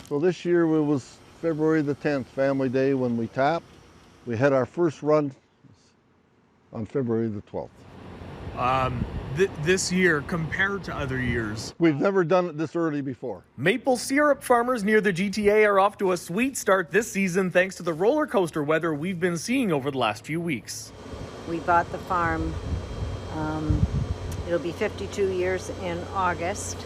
So this year it was February the 10th, Family Day, when we tapped. We had our first run on February the 12th. This year, compared to other years, we've never done it this early before. Maple syrup farmers near the GTA are off to a sweet start this season thanks to the roller coaster weather we've been seeing over the last few weeks. We bought the farm. It'll be 52 years in August.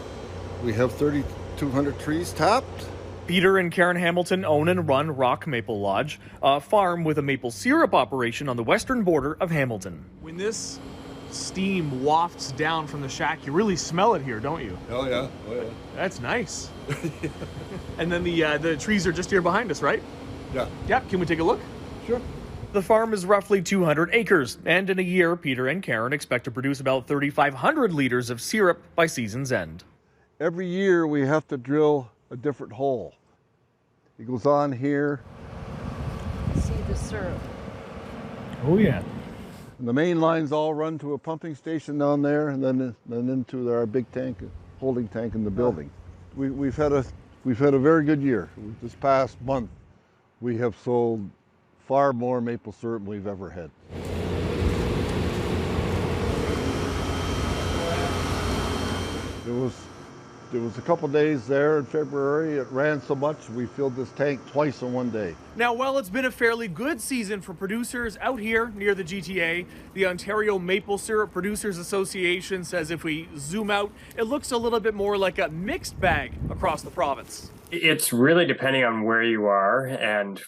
We have 3,200 trees tapped. Peter and Karen Hamilton own and run Rock Maple Lodge, a farm with a maple syrup operation on the western border of Hamilton. When this steam wafts down from the shack, you really smell it here, don't you? Oh yeah, That's nice. And then the trees are just here behind us, right? Yeah. Yeah, can we take a look? Sure. The farm is roughly 200 acres, and in a year, Peter and Karen expect to produce about 3,500 liters of syrup by season's end. Every year we have to drill a different hole. It goes on here. See the syrup. Oh yeah. And the main lines all run to a pumping station down there, and then into our big tank, holding tank in the building. We've had a very good year. This past month, we have sold far more maple syrup than we've ever had. There was a couple days there in February. It ran so much we filled this tank twice in one day. Now, while it's been a fairly good season for producers out here near the GTA, the Ontario Maple Syrup Producers Association says if we zoom out, it looks a little bit more like a mixed bag across the province. It's really depending on where you are and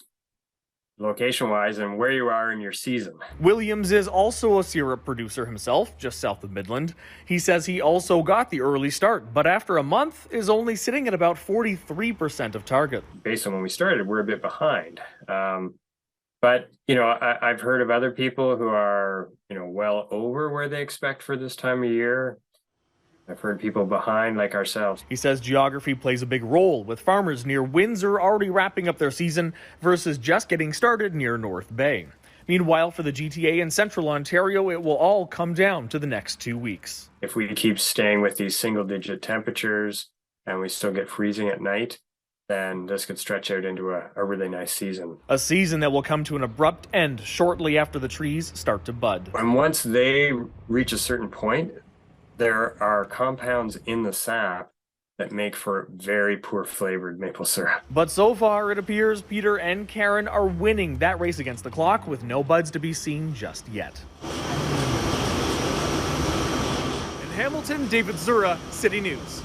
location-wise and where you are in your season. Williams is also a syrup producer himself, just south of Midland. He says he also got the early start, but after a month is only sitting at about 43% of target. Based on when we started, we're a bit behind. But, I've heard of other people who are, well over where they expect for this time of year. I've heard people behind like ourselves. He says geography plays a big role, with farmers near Windsor already wrapping up their season versus just getting started near North Bay. Meanwhile, for the GTA and Central Ontario, it will all come down to the next 2 weeks. If we keep staying with these single-digit temperatures and we still get freezing at night, then this could stretch out into a really nice season. A season that will come to an abrupt end shortly after the trees start to bud. And once they reach a certain point, there are compounds in the sap that make for very poor flavored maple syrup. But so far, it appears Peter and Karen are winning that race against the clock with no buds to be seen just yet. In Hamilton, David Zura, City News.